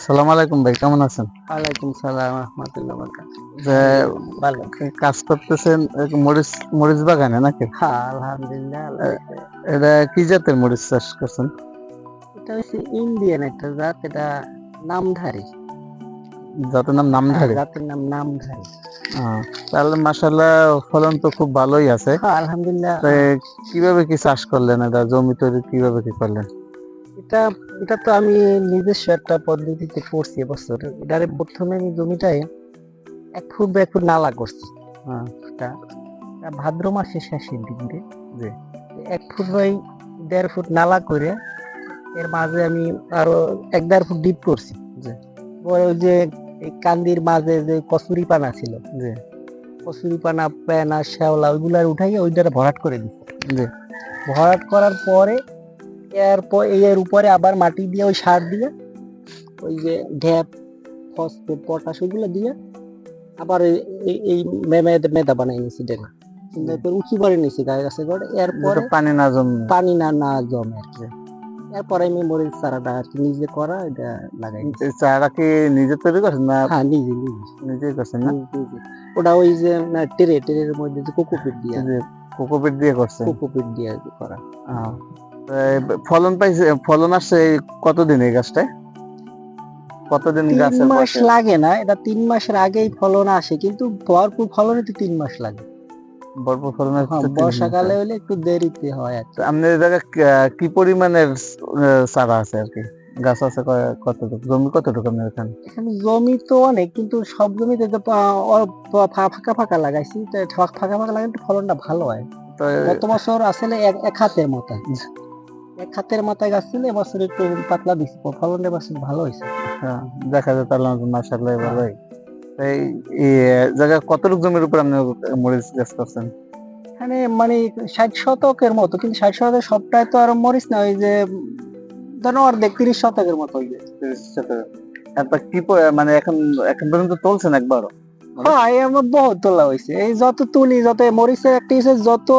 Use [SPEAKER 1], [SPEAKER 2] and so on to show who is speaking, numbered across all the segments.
[SPEAKER 1] আসসালামু আলাইকুম ভাই, কেমন আছেন?
[SPEAKER 2] ওয়ালাইকুম সালাম রাহমাতুল্লাহ বারাকাতুহু।
[SPEAKER 1] যে
[SPEAKER 2] ভালো।
[SPEAKER 1] কাজ করতেছেন মরিচ মরিচ বাগানে নাকি?
[SPEAKER 2] হ্যাঁ, আলহামদুলিল্লাহ আল্লাহ
[SPEAKER 1] এ-
[SPEAKER 2] দিছে।
[SPEAKER 1] এটা কি জাতের মরিচ চাষ করছেন?
[SPEAKER 2] এটা হচ্ছে ইন্ডিয়ান একটা জাত, এটা নামধারী।
[SPEAKER 1] জাতের নাম
[SPEAKER 2] হ্যাঁ,
[SPEAKER 1] নামধারী।
[SPEAKER 2] জাতের নাম নামধারী।
[SPEAKER 1] আহ, তাহলে মাশাআল্লাহ ফলন তো খুব ভালোই আছে।
[SPEAKER 2] হ্যাঁ, আলহামদুলিল্লাহ।
[SPEAKER 1] তো কিভাবে কি চাষ করলেন? এটা জমি তৈরি কিভাবে কি করলেন?
[SPEAKER 2] এটা এটা তো আমি নিজস্ব একটা পদ্ধতিতে করছি এবছর। এটারে প্রথমে আমি জমিটায় 1 ফুট নালা করছি।
[SPEAKER 1] হ্যাঁ,
[SPEAKER 2] এটা এটা ভাদ্র মাসের শেষের দিকে
[SPEAKER 1] জি
[SPEAKER 2] 1 ফুট বাই 1.5 ফুট নালা করে এর মাঝে আমি আরো 1-1.5 ফুট ডিপ করছি।
[SPEAKER 1] জি
[SPEAKER 2] পরে ওই যে এই কান্দির মাঝে যে কচুরি পানা ছিল,
[SPEAKER 1] জি
[SPEAKER 2] কচুরি পানা, পেনা, শ্যাওলা, ওইগুলার উঠাইয়া ওইটারে ভরাট করে দিচ্ছে।
[SPEAKER 1] জি
[SPEAKER 2] ভরাট করার পরে এরপর এর উপরে আবার মাটি দিয়ে ওই সার দিয়ে ওই যে ঢ্যাপ, ফসফেট, পটাশ ওইগুলো দিয়ে আবার এই মেদা বানাই নিছি। দেখো সুন্দর করে উঁচু করে নিছি গায়ে গাছে করে। এরপরে
[SPEAKER 1] যাতে পানি না জমে।
[SPEAKER 2] পানি না জমে আর কি। এরপরে আমি মরিচ চারাটা আর কি নিজে করা এটা লাগাই দিছি।
[SPEAKER 1] এই চারা কি নিজে তৈরি করছেন না?
[SPEAKER 2] হ্যাঁ, নিজে নিজে
[SPEAKER 1] নিজেই করছেন না?
[SPEAKER 2] নিজে। ওটা ওই যে ট্রের মধ্যে যে কোকোপিট দিয়ে
[SPEAKER 1] এই যে কোকোপিট দিয়ে করছেন?
[SPEAKER 2] কোকোপিট দিয়ে আর কি করা।
[SPEAKER 1] আহ, তো ফলন পাইছে, ফলন আসছে কতদিন এই গাছটায়? কতদিন
[SPEAKER 2] 3
[SPEAKER 1] গাছের
[SPEAKER 2] মাস
[SPEAKER 1] বয়সে?
[SPEAKER 2] লাগে না, এটা 3 মাসের আগেই ফলন আসে, কিন্তু ভরপুর ফলন হতে 3 মাস লাগে।
[SPEAKER 1] ভরপুর ফলন
[SPEAKER 2] হ্যাঁ,
[SPEAKER 1] হচ্ছে 3 মাস।
[SPEAKER 2] বর্ষাকালে হলে একটু দেরিতে হয় আর কি।
[SPEAKER 1] তো আপনার এই জায়গায় কি পরিমাণের চারা আছে আর কি? গাছ আছে কতটুকু? জমি কতটুকু আপনার এখানে?
[SPEAKER 2] এখানে জমি তো অনেক, কিন্তু সব জমিতে তো ফাঁকা ফাঁকা লাগাইছি, তো ফাঁকা ফাঁকা লাগালে ফলনটা ভালো হয়।
[SPEAKER 1] তো
[SPEAKER 2] গত বছর আসলে এক হাতের মাথায়, এক হাতের মাথায় গাছ ছিল, এবছর একটু পাতলা দিছি, ফলনটা এবছর ভালো হয়েছে।
[SPEAKER 1] হ্যাঁ, দেখা যায় তাহলে মাশাআল্লাহ এবার
[SPEAKER 2] হ্যাঁ।
[SPEAKER 1] ভাই। এই এই জায়গা কতটুকু জমির উপর আপনি মরিচ গাছ করছেন?
[SPEAKER 2] এখানে মানে 60 শতকের মতো, কিন্তু 60 শতকের সবটাই তো আর মরিচ না, ওই যে ধরো অর্ধেক 30 শতকের মতো হইবে।
[SPEAKER 1] 30 শতক। তারপর কি মানে এখন এখন পর্যন্ত তুলছেন একবারও?
[SPEAKER 2] হ্যাঁ, আমার বহুত তোলা হয়েছে। এই যত তুলি, যত মরিচের একটা হিসেবে যত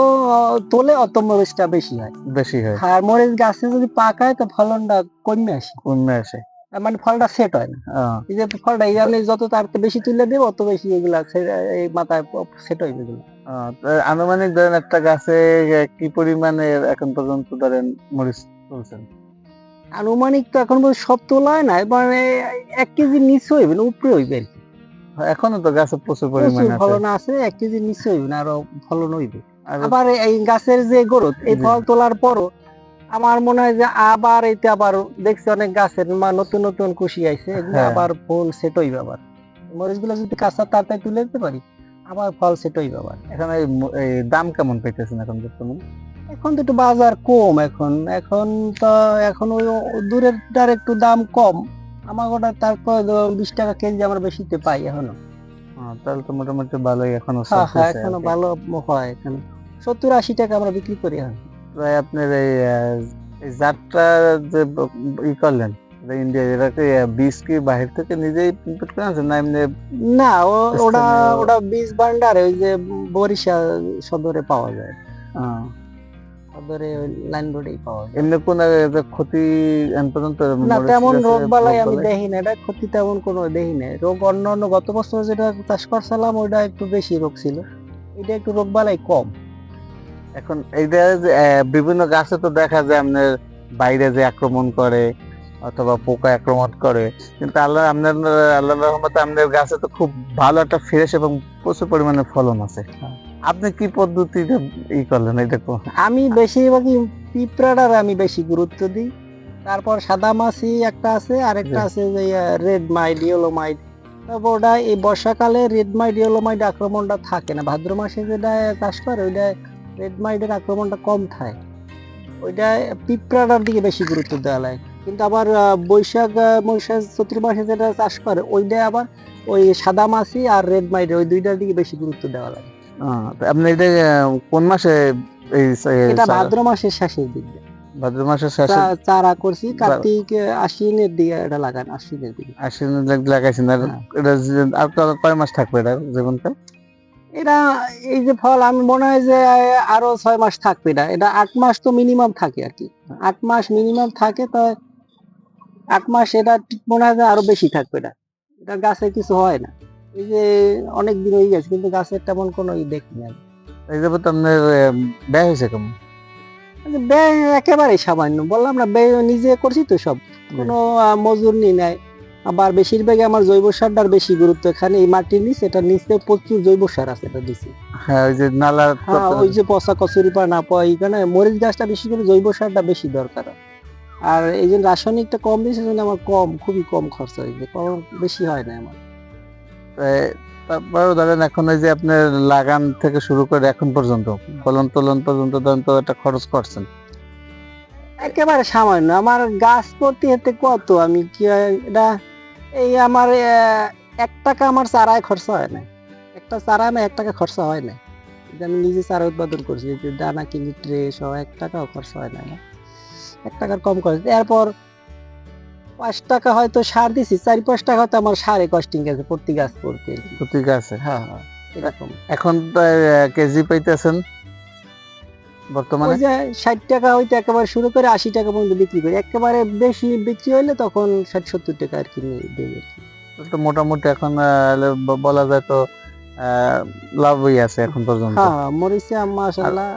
[SPEAKER 2] তোলে অত মরিচটা বেশি হয়।
[SPEAKER 1] বেশি হয়?
[SPEAKER 2] আর মরিচ গাছে যদি পাকায় তো ফলনটা কমে আসে,
[SPEAKER 1] কমে আসে?
[SPEAKER 2] মানে ফলটা সেট হয় না।
[SPEAKER 1] আহ,
[SPEAKER 2] এই যে ফলটা এই আমি যত তার থেকে বেশি তুলে দেবো অত বেশি এগুলা এই মাথায় সেট হইবে এগুলো।
[SPEAKER 1] তো আনুমানিক ধরেন একটা গাছে কি পরিমাণে এখন পর্যন্ত ধরেন মরিচ তুলছেন?
[SPEAKER 2] আনুমানিক তো এখন পর্যন্ত সব তোলা হয় না, মানে 1 কেজির নিচে হইবে না, উপরে হইবে আর কি।
[SPEAKER 1] এখনো তো গাছে প্রচুর
[SPEAKER 2] প্রচুর
[SPEAKER 1] পরিমাণে আছে।
[SPEAKER 2] ফলন আছে, 1 কেজির নিচে হইবে না, আরো ফলন হইবে।
[SPEAKER 1] আর
[SPEAKER 2] আবার এই গাছের যে গ্রোথ, এই
[SPEAKER 1] জি,
[SPEAKER 2] ফল তোলার পরও আমার মনে হয় যে আবার এতে আবার দেখছি অনেক গাছের নতুন নতুন কুশি আইছে, এগুলো
[SPEAKER 1] হ্যাঁ,
[SPEAKER 2] আবার ফুল সেট হইবে। আবার মরিচ গুলো যদি কাঁচা তাড়াতাড়ি তুলে দিতে পারি আবার ফল সেট হইবে আবার।
[SPEAKER 1] এখন এই দাম কেমন পাইতেছেন এখন বর্তমানে?
[SPEAKER 2] এখন তো একটু বাজার কম, এখন এখন তো এখন ওই দূরেরটার একটু দাম কম। আমার ওটা তারপর 20 টাকা কেজি আমরা বেশিতে পাই এখনো।
[SPEAKER 1] তাহলে তো মোটামুটি ভালোই এখনো
[SPEAKER 2] হ্যাঁ হ্যাঁ,
[SPEAKER 1] চলতেছে আর
[SPEAKER 2] এখনো
[SPEAKER 1] কি।
[SPEAKER 2] ভালো হয়। এখানে 70-80 টাকা আমরা বিক্রি করি এখন।
[SPEAKER 1] প্রায় আপনার এই জাতটা যে ই করলেন ইন্ডিয়া, এটা কি বীজ কি বাহির থেকে নিজেই ইনপুট করে আনছেন না এমনি
[SPEAKER 2] না, ওটা
[SPEAKER 1] স্থানীয়?
[SPEAKER 2] ওটা বীজ ভান্ডারে ওই যে বরিশাল সদরে পাওয়া যায়।
[SPEAKER 1] আহ,
[SPEAKER 2] সদরে ওই লাইন রোডেই পাওয়া যায়।
[SPEAKER 1] এমনি কোন ক্ষতি এখন পর্যন্ত
[SPEAKER 2] না,
[SPEAKER 1] মরিচ
[SPEAKER 2] তেমন
[SPEAKER 1] গাছে
[SPEAKER 2] রোগ বালাই আমি
[SPEAKER 1] রোগবালাই?
[SPEAKER 2] দেখি না, এটা ক্ষতি তেমন কোনো দেখি না। রোগ অন্য গত বছর যেটা চাষ করছিলাম ওইটা একটু বেশি রোগ ছিল, এটা একটু রোগ বালাই কম।
[SPEAKER 1] এখন এইটা যে বিভিন্ন গাছে তো দেখা যায় আপনার বাইরে যে আক্রমণ করে অথবা পোকা আক্রমণ করে, কিন্তু আল্লাহর রহমতে আপনার গাছে তো খুব ভালো একটা ফ্রেশ এবং প্রচুর পরিমাণে ফলন আছে।
[SPEAKER 2] হ্যাঁ।
[SPEAKER 1] আপনি কি পদ্ধতিতে ই করলেন এটা
[SPEAKER 2] আমি বেশিরভাগই পিঁপড়াটার আমি বেশি গুরুত্ব দিই। তারপর সাদা মাছি একটা আছে, আরেকটা
[SPEAKER 1] জি।
[SPEAKER 2] আছে যে রেড মাইট, ইয়েলো মাইট। তারপর ওটা এই বর্ষাকালে রেড মাইট, ইয়েলো মাইট আক্রমণটা থাকে না। ভাদ্র মাসে যেটা চাষ করে ওইটা রেড মাইটের আক্রমণটা কম থাকে, ওইটা পিঁপড়াটার দিকে বেশি গুরুত্ব দেওয়া লাগে। কিন্তু আবার বৈশাখ চৈত্র মাসে যেটা চাষ করে ওইটা আবার ওই সাদা মাছি আর রেড মাইট ওই দুইটার দিকে বেশি গুরুত্ব দেওয়া লাগে।
[SPEAKER 1] তো আপনি এটা কোন মাসে এই
[SPEAKER 2] এটা ভাদ্র মাসের শেষের দিকে
[SPEAKER 1] ভাদ্র মাসের শেষে
[SPEAKER 2] চারা করছি, কার্তিক আশ্বিনের দিকে এটা লাগান, আশ্বিনের দিকে।
[SPEAKER 1] আশ্বিন লাগাইছেন? আর
[SPEAKER 2] হ্যাঁ।
[SPEAKER 1] এটা আর কয় মাস থাকবে এটা জীবনকাল?
[SPEAKER 2] এটা এই যে ফল আমি মনে হয় যে আরো 6 মাস থাকবে। এটা এটা 8 মাস তো মিনিমাম থাকে আর কি, 8 মাস মিনিমাম থাকে। তো 1 মাস এটা ঠিক মনে হয় যে আরো বেশি থাকবে এটা। এটা গাছে কিছু হয় না। এই যে অনেক দিন হয়ে গেছে কিন্তু গাছের তেমন কোনো দেখি না।
[SPEAKER 1] এই যাবত আপনার ব্যয় হয়েছে কেমন?
[SPEAKER 2] ব্যয় একেবারেই সামান্য। বললাম না ব্যয় নিজে করছি তো সব। কোনো মজুর নি নাই। আবার বেশিরভাগই আমার জৈব সারটার বেশি গুরুত্ব। এখানে এই মাটির নিচ এটা নিচে প্রচুর জৈব সার আছে এটা দিছি।
[SPEAKER 1] হ্যাঁ, ওই যে নালা
[SPEAKER 2] হ্যাঁ, ওই যে পচা কচুরিপানা না পাওয়া এখানে মরিচ গাছটা বেশি করে জৈব সারটা বেশি দরকার। আর এই যে রাসায়নিকটা কম দিয়েছে জন্য আমার খুবই কম খরচ হয়েছে, বেশি হয় না আমার।
[SPEAKER 1] তারপরেও ধরেন এখন ওই যে আপনার লাগান থেকে শুরু করে এখন পর্যন্ত ফলন টলন পর্যন্ত ধরেন তো একটা খরচ করছেন।
[SPEAKER 2] একেবারে সামান্য। আমার গাছ প্রতি এতে কত আমি কি এটা এই আমার 1 টাকা আমার চারায় খরচা হয় না। একটা চারা আমার 1 টাকা খরচা হয় না। এটা আমি নিজে চারা উৎপাদন করছি, যে দানা কিনি ট্রে সহ 1 টাকাও খরচা হয় না আমার। 1 টাকার কম খরচ। এরপর 5 টাকা হয়তো সার দিছি, 4-5 টাকা হয়তো আমার সারে কস্টিং গেছে প্রতি গাছ করতে।
[SPEAKER 1] প্রতি গাছে
[SPEAKER 2] হ্যাঁ হ্যাঁ এরকম।
[SPEAKER 1] এখন তো কেজি পাইতেছেন বর্তমানে?
[SPEAKER 2] ওই যে 60 টাকা হইতে একেবারে শুরু করে 80 টাকা পর্যন্ত বিক্রি করি। একেবারে বেশি বিক্রি হইলে তখন 60-70 টাকা আর কি দেই আর কি।
[SPEAKER 1] তো মোটামুটি এখন বলা যায় তো লাভই আছে এখন পর্যন্ত।
[SPEAKER 2] হ্যাঁ, মরিচে মাশাআল্লাহ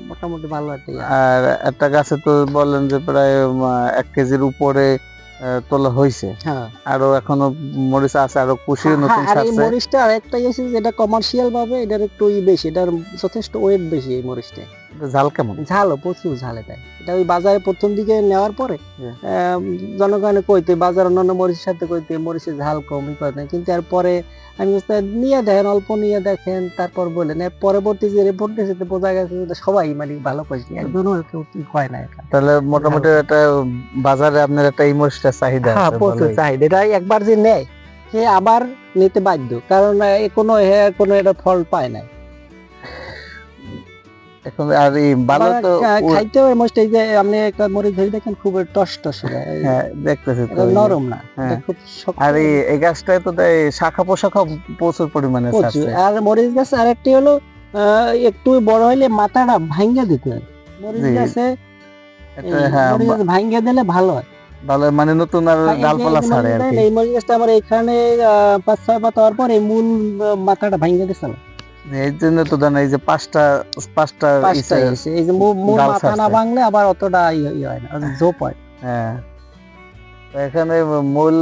[SPEAKER 2] মোটামুটি ভালো একটা ইয়ে।
[SPEAKER 1] আর একটা গাছে তো বললেন যে প্রায় 1 কেজির উপরে তোলা হয়েছে।
[SPEAKER 2] হ্যাঁ,
[SPEAKER 1] আরো এখনো মরিচ আছে, আরো কুশি নতুন
[SPEAKER 2] আর এই
[SPEAKER 1] ছাড়ছে।
[SPEAKER 2] মরিচটা আরেকটা ইয়ে যেটা কমার্শিয়াল ভাবে এটার একটু বেশি, এটার যথেষ্ট ওয়েট বেশি এই মরিচটা।
[SPEAKER 1] ঝাল কেমন?
[SPEAKER 2] ঝালও প্রচুর ঝাল এটা। এটা ওই বাজারে প্রথম দিকে নেওয়ার পরে জনগণে কইতে বাজার অন্যান্য মরিচের সাথে কইতে মরিচের ঝাল কম করে, কিন্তু এরপরে আমি নিয়ে দেখেন, অল্প নিয়ে দেখেন, তারপর বলেন পরবর্তী যে রিপোর্ট দিয়েছে বোঝা গেছে যে সবাই মানে ভালো পাইছে, একজনও কেউ হয় না এটা।
[SPEAKER 1] তাহলে মোটামুটি একটা বাজারে আপনার একটা এই মরিচটা চাহিদা
[SPEAKER 2] হ্যাঁ,
[SPEAKER 1] আছে
[SPEAKER 2] প্রচুর
[SPEAKER 1] ভালোই।
[SPEAKER 2] চাহিদা। এটা একবার যে নেয় সে আবার নিতে বাধ্য, কারণ কোনো এটা ফল পায় না।
[SPEAKER 1] এখন আর এই ভালো তো
[SPEAKER 2] খাইতেও এই যে আপনি একটা মরিচ ধরে দেখেন খুব টস টস,
[SPEAKER 1] হ্যাঁ দেখতেছি তো
[SPEAKER 2] নরম না,
[SPEAKER 1] হ্যাঁ।
[SPEAKER 2] খুব শক্ত।
[SPEAKER 1] আর এই গাছটায় তো শাখা পোশাখা প্রচুর পরিমাণে
[SPEAKER 2] প্রচুর।
[SPEAKER 1] ছাড়ছে।
[SPEAKER 2] আর মরিচ গাছ আরেকটি হলো একটু বড় হইলে মাথাটা ভাঙ্গা দিতে হয় মরিচ
[SPEAKER 1] জি।
[SPEAKER 2] গাছে।
[SPEAKER 1] হ্যাঁ,
[SPEAKER 2] মরিচ গাছ ভাঙ্গা দিলে ভালো হয়।
[SPEAKER 1] ভালো মানে নতুন আর ডালপালা ছাড়ে আর কি।
[SPEAKER 2] এই মরিচ গাছটা আমার এখানে 5-6 পাতা হওয়ার পর এই মূল মাথাটা ভাঙ্গা দিছে না।
[SPEAKER 1] এই জন্য তো জানা এই যে পাঁচটা
[SPEAKER 2] এই যে মূল
[SPEAKER 1] ডাল
[SPEAKER 2] মাথা না
[SPEAKER 1] ছাড়ছে।
[SPEAKER 2] ভাঙলে আবার অতটা ইয়ে হয় না, ঝোপ হয়।
[SPEAKER 1] হ্যাঁ, তো এখানে মূল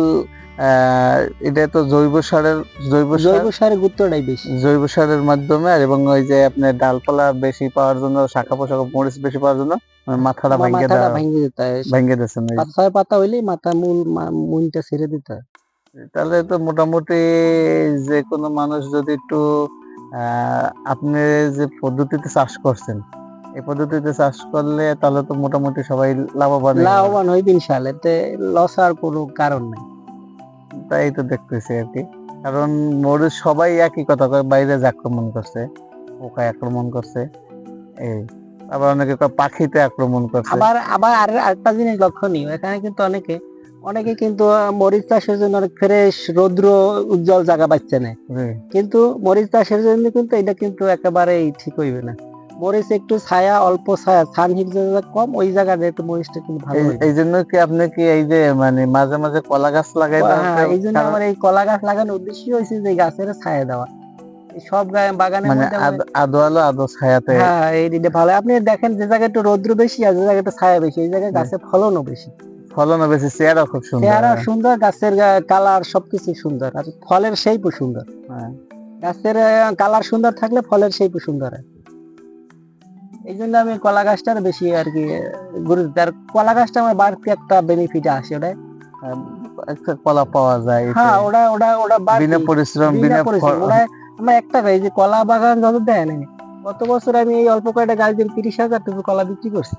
[SPEAKER 1] এটা তো জৈব
[SPEAKER 2] সারের গুরুত্বটাই বেশি।
[SPEAKER 1] জৈব সারের মাধ্যমে আর এবং ওই যে আপনার ডালপালা বেশি পাওয়ার জন্য, শাখা পোশাখা মরিচ বেশি পাওয়ার জন্য মাথাটা
[SPEAKER 2] ভাঙ্গে দিতে হয়।
[SPEAKER 1] ভেঙে দিয়েছেন।
[SPEAKER 2] 5-6 পাতা হইলেই মাথা মূলটা ছেড়ে দিতে হয়।
[SPEAKER 1] তাহলে তো মোটামুটি যে কোনো মানুষ যদি একটু আপনি যে পদ্ধতিতে চাষ করছেন এই পদ্ধতিতে চাষ করলে তাহলে তো মোটামুটি সবাই লাভবান
[SPEAKER 2] হইবে ইনশাআল্লাহ, এতে লস আর কোনো কারণ নাই।
[SPEAKER 1] তাই তো দেখতেছি আর কি। কারণ মরিচ সবাই একই কথা কয়, বাইরে যে আক্রমণ করছে, পোকা আক্রমণ করছে, এই আবার অনেকে কয় পাখিতে আক্রমণ করছে।
[SPEAKER 2] আবার আরেকটা জিনিস লক্ষণীয়, এখানে কিন্তু অনেকে কিন্তু মরিচ চাষের জন্য অনেক ফ্রেশ রৌদ্র উজ্জ্বল জায়গা পাচ্ছে না, কিন্তু মরিচ চাষের জন্য কিন্তু এটা কিন্তু একেবারেই ঠিক হইবে না। মরিচ একটু অল্প ছায়া সানহিট জায়গা কম, ওই জায়গাতে একটু মরিচটা কিন্তু ভালো হয়।
[SPEAKER 1] এই জন্য কি আপনি কি এই যে মানে মাঝে মাঝে কলা গাছ লাগাই?
[SPEAKER 2] হ্যাঁ, এই জন্য আমার এই কলা গাছ লাগানোর উদ্দেশ্য হয়েছে যে গাছের ছায়া দেওয়া। সব বাগানের
[SPEAKER 1] মানে
[SPEAKER 2] মধ্যে
[SPEAKER 1] আদো আলো আদো ছায়াতে।
[SPEAKER 2] হ্যাঁ, এইটা ভালো। আপনি দেখেন যে জায়গায় একটু রৌদ্র বেশি আর যে জায়গায় একটু ছায়া বেশি, এই জায়গায় গাছের ফলনও বেশি।
[SPEAKER 1] চেহারা খুব সুন্দর,
[SPEAKER 2] চেহারা সুন্দর, গাছের কালার সবকিছু সুন্দর, আর ফলের শেপও সুন্দর। গাছের কালার সুন্দর থাকলে ফলের শেপও সুন্দর হয়। এই জন্য আমি কলা গাছটার বেশি আর কি গুরুত্ব। আর কলা গাছটা আমার বাড়তি একটা বেনিফিট আসে, ওটা
[SPEAKER 1] একটা কলা পাওয়া যায়।
[SPEAKER 2] হ্যাঁ, ওটা
[SPEAKER 1] বিনা পরিশ্রম
[SPEAKER 2] ওটা আমার একটা এই যে কলা বাগান যত দেয় না, গত বছর আমি এই অল্প কয়েকটা গাছ দিয়ে 30,000 টাকা কলা বিক্রি করছি।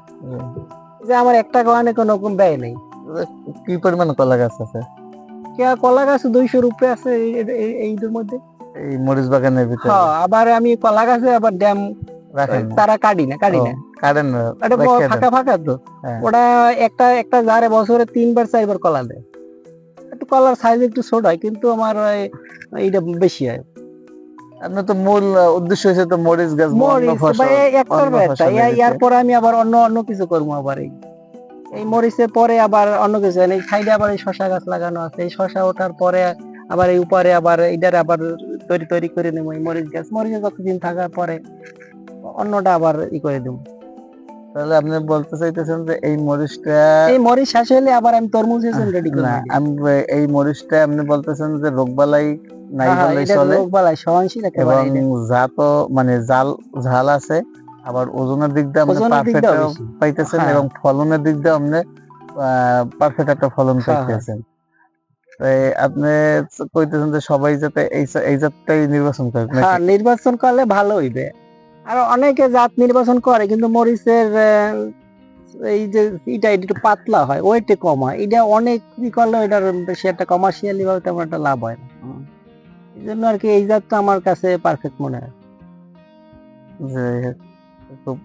[SPEAKER 2] যে আমার একটা গানে কোনো রকম ব্যয় নেই।
[SPEAKER 1] কি পরিমাণ কলা গাছ আছে?
[SPEAKER 2] কলা গাছ 200-র উপরে আছে এইটার মধ্যে,
[SPEAKER 1] এই মরিচ বাগানের ভিতরে।
[SPEAKER 2] আবার আমি কলা গাছে আবার ড্যাম তারা কাটি না
[SPEAKER 1] কাটেন না,
[SPEAKER 2] ফাঁকা তো ওটা একটা জারে বছরে 3-4 বার কলা দেয়। একটু কলার সাইজ একটু ছোট হয়, কিন্তু আমার এইটা বেশি হয়।
[SPEAKER 1] আপনার তো মূল উদ্দেশ্য হচ্ছে তো মরিচ গাছ,
[SPEAKER 2] এরপর আমি আবার অন্য কিছু করবো আবার। এই মরিচের পরে আবার অন্য কিছু হয় না। এই সাইডে আবার এই শশা গাছ লাগানো আছে, এই শশা ওঠার পরে আবার এই উপরে আবার এইটার আবার তৈরি তৈরি করে নেবো এই মরিচ গাছ। মরিচে কতদিন থাকার পরে অন্যটা আবার করে দেবো।
[SPEAKER 1] তাহলে আপনি বলতে চাইতেছেন যে এই মরিচটা,
[SPEAKER 2] এই মরিচ শেষ হলে আবার আমি তরমুজের জন্য রেডি
[SPEAKER 1] না
[SPEAKER 2] করবো।
[SPEAKER 1] আমি এই মরিচটা আপনি বলতেছেন যে রোগবালাই নাই বললেই
[SPEAKER 2] এটা
[SPEAKER 1] চলে,
[SPEAKER 2] রোগবালাই সহনশীল
[SPEAKER 1] এবং
[SPEAKER 2] একেবারে এটা।
[SPEAKER 1] জাতও মানে ঝাল আছে, আবার ওজনের দিক দিয়ে আপনি
[SPEAKER 2] ওজনের দিক
[SPEAKER 1] পারফেক্ট
[SPEAKER 2] দিয়েও বেশি।
[SPEAKER 1] পাইতেছেন,
[SPEAKER 2] হ্যাঁ।
[SPEAKER 1] এবং ফলনের দিক দিয়ে আপনি পারফেক্ট একটা ফলন
[SPEAKER 2] হ্যাঁ,
[SPEAKER 1] পাইতেছেন। তাই আপনি কইতেছেন যে সবাই যাতে এই জাতটাই নির্বাচন করে নাকি?
[SPEAKER 2] হ্যাঁ, নির্বাচন করলে ভালো হইবে। আর অনেকে জাত নির্বাচন করে কিন্তু মরিচের এই যে এটা একটু পাতলা হয়, ওয়েটে কম হয়। এটা অনেক ই করলে এটার বেশি একটা কমার্শিয়ালি ভাবে তেমন একটা লাভ হয় না। এই জন্য আর কি এই জাতটা আমার কাছে পারফেক্ট মনে হয়।
[SPEAKER 1] যে খুব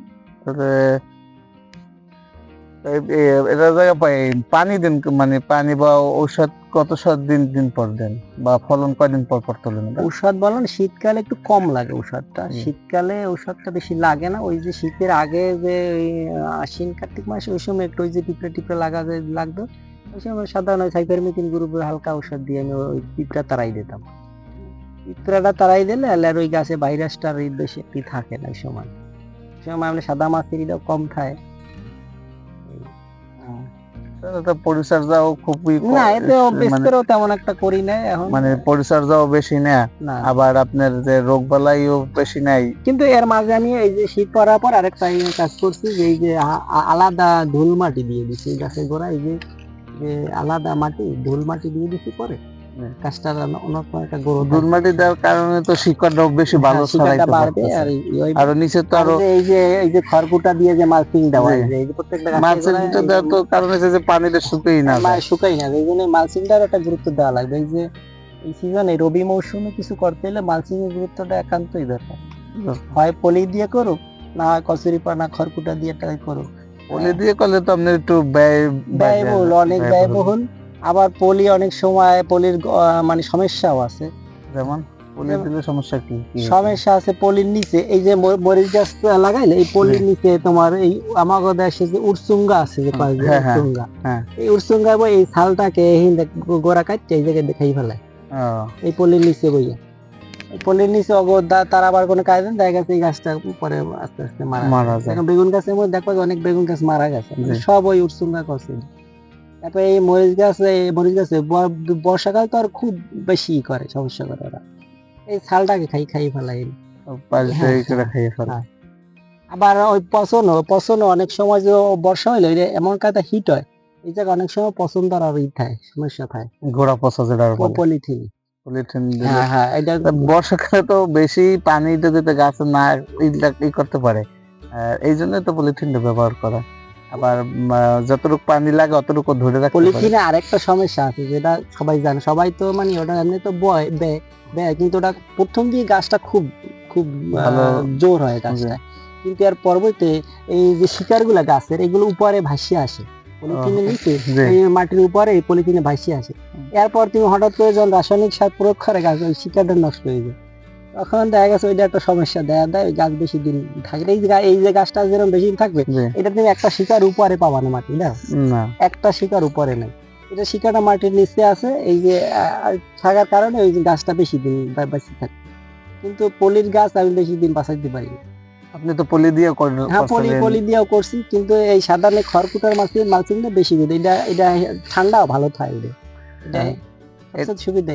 [SPEAKER 1] তাহলে এটা জায়গা পানি দিন, মানে পানি বা ঔষধ কত দিন পর দেন, বা ফলন কয়দিন পর পর তোলেন?
[SPEAKER 2] ঔষধ বলেন শীতকালে একটু কম লাগে ঔষধটা,
[SPEAKER 1] হুম।
[SPEAKER 2] শীতকালে ঔষধটা বেশি লাগে না। ওই যে শীতের আগে যে ওই আশ্বিন কার্তিক মাসে ওই সময় একটু ওই যে পিঁপড়ে টিপড়ে লাগতো, ওই সময় সাধারণত সাইপারমেথ্রিন গ্রুপের হালকা ঔষধ দিয়ে আমি ওই পিঁপড়া তাড়াই দিতাম। পিঁপড়াটা তাড়াই দিলে আর ওই গাছে ভাইরাসটা বেশি একটি থাকে না। ওই সময় আমরা সাদা মাছের কম খায়।
[SPEAKER 1] তাহলে তো পরিচর্যাও খুবই
[SPEAKER 2] না, এতে বেস্তেরও তেমন একটা করি না এখন,
[SPEAKER 1] মানে পরিচর্যাও বেশি না,
[SPEAKER 2] না।
[SPEAKER 1] আবার আপনার যে রোগবালাইও বেশি নাই।
[SPEAKER 2] কিন্তু এর মাঝে আমি এই যে শীত পড়ার পর আরেকটা কাজ করছি, যে এই যে আলাদা ধুল মাটি দিয়ে দিচ্ছি গাছের গোড়ায়, যে আলাদা মাটি ধুল মাটি দিয়ে দিচ্ছি পরে গাছটা অন্যরকম একটা গরু
[SPEAKER 1] ধুল মাটি দেওয়ার কারণে তো শিকড়টাও বেশি ভালো ছড়াইতে
[SPEAKER 2] বাড়বে।
[SPEAKER 1] পারতেছে। আর নিচে তো আরো
[SPEAKER 2] এই যে খড়কুটা দিয়ে যে মালচিং দেওয়া, এই যে প্রত্যেকটা
[SPEAKER 1] মালচিংটা দেওয়ার তো কারণ হচ্ছে যে পানিটা শুকিয়ে না যায়।
[SPEAKER 2] শুকাই না, এই জন্য মালচিংটার একটা গুরুত্ব দেওয়া লাগবে। এই যে এই সিজনে রবি মৌসুমে কিছু করতে হলে মালচিং এর গুরুত্বটা একান্তই দরকার। হয় পলি দিয়ে করুক, না হয় কচুরিপানা খড়কুটা দিয়ে ট্রাই করুক।
[SPEAKER 1] পলি দিয়ে করলে তো আপনার একটু
[SPEAKER 2] ব্যয়বহুল, অনেক ব্যয়বহুল। আবার পলি অনেক সময় পলির মানে সমস্যাও আছে।
[SPEAKER 1] যেমন পলি দিলে সমস্যা কি?
[SPEAKER 2] সমস্যা আছে পলির নিচে, এই যে মরিচ গাছ লাগাইলে এই পলির নিচে তোমার এই আমাগো দেশে যে উরসুঙ্গা আছে, যে উরসুঙ্গা, এই উরসুঙ্গা এই ছালটাকে গোড়া কাটতে এই জায়গায় দেখাই ফেলায় এই পলির নিচে বইয়া। পলির নিচে তার আবার কোনো কাজ নেই, দেখা গেছে এই গাছটা পরে আস্তে আস্তে মারা যায়। বেগুন গাছের মধ্যে দেখো অনেক বেগুন গাছ মারা গেছে, সব ওই উরসুঙ্গা করছে। তারপরে এই মরিচ গাছে বর্ষাকাল তো আর খুব বেশি করে, সমস্যা করে ওরা এই ছালটাকে খাই ফেলাই। আবার ওই পচনও অনেক সময় যে বর্ষা হইলে এমন কাটা হিট হয়, এই জায়গায় অনেক সময় পচন ধরার থাকে, সমস্যা থাকে,
[SPEAKER 1] গোড়া পচা যেটা
[SPEAKER 2] পলিথিন। হ্যাঁ, এটা
[SPEAKER 1] বর্ষাকালে তো বেশি পানি যদি গাছে না করতে পারে, এই জন্য তো পলিথিনটা ব্যবহার করা। আবার যতটুকু পানি লাগে অতটুকু ধরে রাখতে পারে।
[SPEAKER 2] পলিথিনে আরেকটা সমস্যা আছে যেটা সবাই জানে, সবাই তো মানে ওটা এমনি তো কিন্তু ওটা প্রথম দিয়ে গাছটা খুব খুব জোর হয় গাছটা, কিন্তু এর পরবর্তীতে এই যে শিকড়গুলা গাছের এগুলো উপরে ভাসিয়ে আসে পলিথিনের নিচে, এই মাটির উপরে এই পলিথিনে ভাসিয়ে আসে। এরপর তুমি হঠাৎ করে যখন রাসায়নিক সার প্রয়োগ করে গাছ ওই শিকড়টা নষ্ট হয়ে যায়, তখন দেখা গেছে ওইটা একটা সমস্যা দেয় গাছ বেশি দিন থাকে। এই যে গাছটা যেরকম বেশি দিন থাকবে, এটা তুমি একটা শিকড় উপরে পাবা না মাটি, না একটা শিকড় উপরে নেই, এটা শিকড়টা মাটির নিচে আছে, এই যে থাকার কারণে ওই যে গাছটা বেশি দিন বেঁচে থাকে। কিন্তু পলির গাছ আমি বেশি দিন বাঁচাইতে পারি।
[SPEAKER 1] আপনি তো পলি দিয়ে করেন?
[SPEAKER 2] হ্যাঁ, পলি দিয়েও করছি, কিন্তু এই সাধারণ খড়কুটার মালচিংটা বেশি দিন, এটা ঠান্ডাও ভালো থাকে, এটা সুবিধা।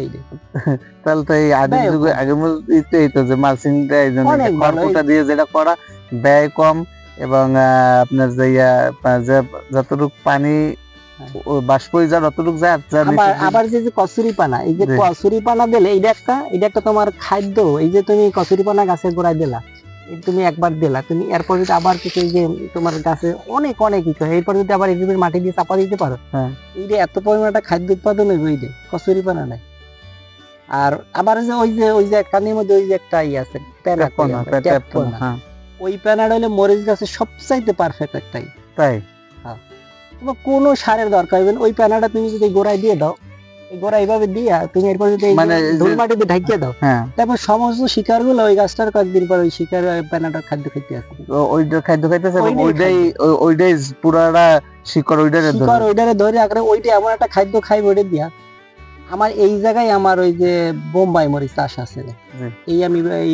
[SPEAKER 1] তাহলে তো এই আদিম যুগে আগের মধ্যে তো যে মালচিংটা এই জন্য খড়কুটা দিয়ে যেটা করা ব্যয় কম, এবং আপনার যে যতটুকু পানি বাষ্প যায় ততটুকু যায়।
[SPEAKER 2] আবার যে কচুরিপানা, এই যে কচুরিপানা দিলে এটা একটা তোমার খাদ্য। এই যে তুমি কচুরিপানা গাছের গোড়ায় দিলা, তুমি একবার দিলা, তুমি এরপর যদি আবার কিছু যে তোমার গাছে অনেক কিছু, এরপর যদি আবার এগুলোর মাটি দিয়ে চাপা দিতে পারো, এই যে এত পরিমাণ একটা খাদ্য উৎপাদন হইবে ওই যে কচুরিপানা নাই। আর আবার যে ওই যে কানির মধ্যে ওই যে একটা আছে ওই প্যানাড হইলে মরিচ গাছের সবচাইতে পারফেক্ট একটাই।
[SPEAKER 1] তাই?
[SPEAKER 2] তোমার কোনো সারের দরকার হবে না, ওই প্যানাটা তুমি যদি গোড়ায় দিয়ে দাও, এই গোড়া এইভাবে দিয়া তুমি এরপর যদি
[SPEAKER 1] মানে এই যে-
[SPEAKER 2] ধুল মাটিতে ঢাকিয়ে দাও,
[SPEAKER 1] হ্যাঁ,
[SPEAKER 2] তারপর সমস্ত শিকার গুলো ওই গাছটার কয়েকদিন পর ওই শিকার প্যানাটার খাদ্য খেতে আসে।
[SPEAKER 1] তো ওইটা খাদ্য খাইতেছে এবং
[SPEAKER 2] ওইটাই
[SPEAKER 1] ওইটাই পুরাটা শিকড় ওইটারে ধরে।
[SPEAKER 2] শিকড় ওইটারে ধরে আঁকড়ে ওইটা এমন একটা খাদ্য খাই ওইটা দিয়া। আমার এই জায়গায় আমার ওই যে বোম্বাই মরিচ চাষ আছে,
[SPEAKER 1] জি।
[SPEAKER 2] এই আমি এই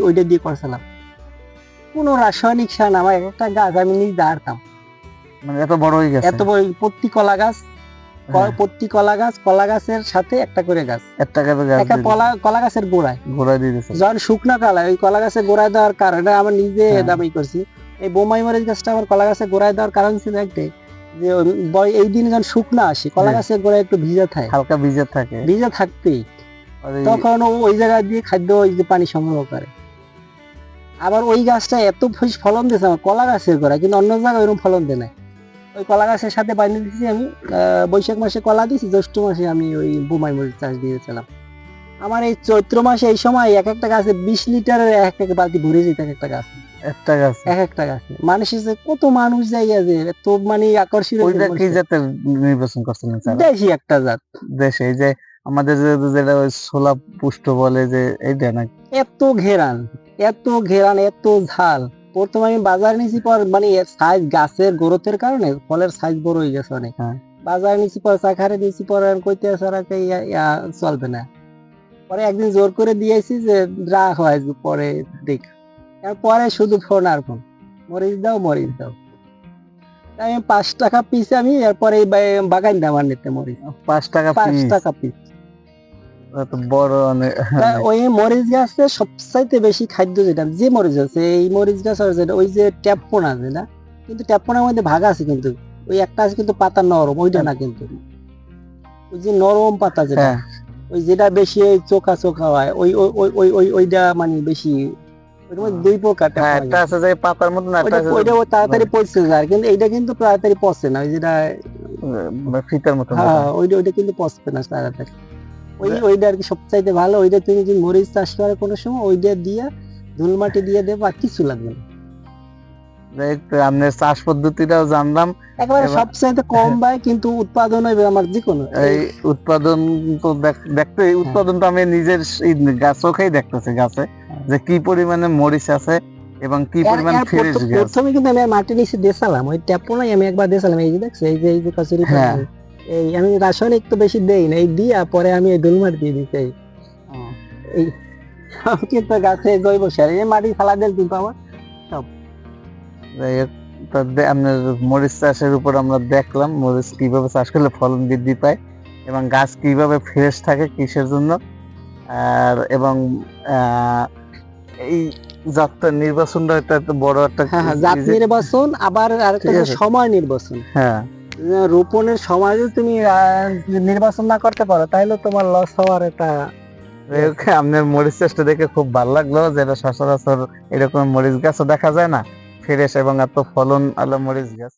[SPEAKER 2] ওইটা দিয়ে করছিলাম, কোনো রাসায়নিক সার না। আমার একটা গাছ আমি নিজে দাঁড়াতাম,
[SPEAKER 1] মানে এত বড় হয়ে গেছে।
[SPEAKER 2] এত বড় প্রতি কলা গাছ,
[SPEAKER 1] হ্যাঁ,
[SPEAKER 2] প্রতি কলা গাছের সাথে একটা করে গাছ,
[SPEAKER 1] একটা গাছ
[SPEAKER 2] একটা কলা গাছের গোড়ায়
[SPEAKER 1] ঘোরা দিয়ে দিয়েছে।
[SPEAKER 2] যখন শুকনা কালা ওই কলা গাছের গোড়ায় দেওয়ার কারণে আমার নিজে
[SPEAKER 1] হ্যাঁ।
[SPEAKER 2] দামি করছি। এই বোম্বাই মরিচ গাছটা আমার কলা গাছের গোড়ায় দেওয়ার কারণ ছিল একটাই, যে এই দিন যখন শুকনা আসে কলা
[SPEAKER 1] হ্যাঁ।
[SPEAKER 2] গাছের গোড়ায় একটু ভিজা থাকে,
[SPEAKER 1] হালকা বীজে থাকে।
[SPEAKER 2] ভিজা থাকতেই
[SPEAKER 1] আর এই-
[SPEAKER 2] তখন ওই জায়গা দিয়ে খাদ্য ওই যে পানি সংগ্রহ করে। আবার ওই গাছটা এত ফলন দিয়েছে আমার কলা গাছের গোড়ায়, কিন্তু অন্য জায়গায় ওইরকম ফলন দেয় না। ওই কলা গাছের সাথে বানিয়ে দিয়েছি আমি, বৈশাখ মাসে কলা দিয়েছি, জ্যৈষ্ঠ মাসে আমি ওই বোম্বাই মরিচ চাষ দিয়েছিলাম। আমার এই চৈত্র মাসে এই সময় এক একটা গাছে 20 লিটারের এক এক বালতি ভরে যেত এক একটা গাছ,
[SPEAKER 1] একটা গাছ।
[SPEAKER 2] এক একটা গাছে। মানুষের যে কত মানুষ যাইয়া যে তো মানে আকর্ষিত
[SPEAKER 1] ওইটা কি জাতের নির্বাচন করছিলেন স্যার?
[SPEAKER 2] দেশি একটা জাত,
[SPEAKER 1] দেশে এই যে আমাদের যেটা ওই ছোলা পুষ্ট বলে যে এইটা না?
[SPEAKER 2] এত ঘেরান, এত ঘেরান, এত ঝাল। প্রথমে আমি বাজারে নিয়েছি পর মানে সাইজ গাছের গ্রোথের কারণে ফলের সাইজ বড় হয়ে গেছে অনেক।
[SPEAKER 1] হ্যাঁ।
[SPEAKER 2] বাজারে নিয়েছি পর চাখারে নিয়েছি পর আর কইতে আছে ওরা যে চলবে না। পরে একদিন জোর করে দিয়েছি যে রাখ হয় পরে দেখ, পরে শুধু ফোন আর ফোন, মরিচ দাও মরিচ দাও। তাই আমি 5 টাকা পিস আমি এরপরে এই বাগান দাম আর নিতে মরিচ
[SPEAKER 1] 5 টাকা
[SPEAKER 2] 5
[SPEAKER 1] পিস।
[SPEAKER 2] টাকা পিস।
[SPEAKER 1] এত বড় অনেক।
[SPEAKER 2] ওই মরিচ গাছে সবচাইতে বেশি খাদ্য যেটা যে মরিচ আছে এই মরিচ গাছ আর যেটা ওই যে ট্যাপপোনা যেটা, কিন্তু ট্যাপপোনার মধ্যে ভাগ আছে, কিন্তু ওই একটা আছে কিন্তু পাতা নরম, ওইটা না, কিন্তু ওই যে নরম পাতা যেটা,
[SPEAKER 1] হ্যাঁ,
[SPEAKER 2] ওই যেটা বেশি চোখা চোখা হয় ওই ওই ওই ওই ওই ওইটা মানে বেশি। ওইটার মধ্যে দুই প্রকার
[SPEAKER 1] হ্যাঁ,
[SPEAKER 2] ট্যাপপোনা
[SPEAKER 1] একটা আছে যে পাতার মতো না, একটা
[SPEAKER 2] ওইটা
[SPEAKER 1] আছে
[SPEAKER 2] ওইটা ও তাড়াতাড়ি পচে যায়, কিন্তু এইটা কিন্তু তাড়াতাড়ি পচে না, ওই যেটা
[SPEAKER 1] ফিতার মতো।
[SPEAKER 2] হ্যাঁ ওইটা ওইটা কিন্তু পচবে না তাড়াতাড়ি। ওইটা আর কি সবচাইতে ভালো। ওইটা তুমি যদি মরিচ চাষ করে কোনো সময় ওইটা দিয়ে ধুল মাটি দিয়ে দেবো, আর কিছু লাগবে না।
[SPEAKER 1] আপনার চাষ পদ্ধতিটাও জানলাম।
[SPEAKER 2] একেবারে
[SPEAKER 1] এবার-
[SPEAKER 2] সবচাইতে কম ব্যয়, কিন্তু উৎপাদন হবে আমার যে কোনো
[SPEAKER 1] এই উৎপাদন তো দেখতে উৎপাদন তো আমি নিজের এই গাছ চোখেই দেখতেছি গাছে যে কি পরিমাণে মরিচ আছে এবং কি পরিমাণ ফ্রেশ গাছ।
[SPEAKER 2] প্রথমে কিন্তু আমি মাটি নিচে দেশালাম, ওই ট্যাপোনাই আমি একবার দেশালাম, এই যে দেখছো এই যে কচুরি
[SPEAKER 1] হ্যাঁ।
[SPEAKER 2] এই আমি রাসায়নিক তো বেশি দেই না, এই দিয়া পরে আমি এই ধুল মাটি দিয়ে দিচ্ছি। এই কিন্তু গাছে জৈব সার এই মাটি ফালা দিল কিন্তু আমার
[SPEAKER 1] যাই হোক, তো আপনার মরিচ চাষের উপর আমরা দেখলাম মরিচ কিভাবে চাষ করলে ফলন বৃদ্ধি পায় এবং গাছ কিভাবে ফ্রেশ থাকে কিসের জন্য, আর এবং এই জাতটা নির্বাচনটা একটা বড় একটা
[SPEAKER 2] জাত নির্বাচন, আবার আরেকটা
[SPEAKER 1] ঠিক
[SPEAKER 2] যে
[SPEAKER 1] আছে।
[SPEAKER 2] সময় নির্বাচন।
[SPEAKER 1] হ্যাঁ,
[SPEAKER 2] রোপণের সময় যদি তুমি নির্বাচন না করতে পারো তাহলে তোমার লস হওয়ার একটা।
[SPEAKER 1] যাই হোক, আপনার মরিচ চাষটা দেখে খুব ভালো লাগলো, যেটা সচরাচর এরকম মরিচ গাছও দেখা যায় না, ফ্রেশ এবং এত ফলন আলো মরিচ গাছ।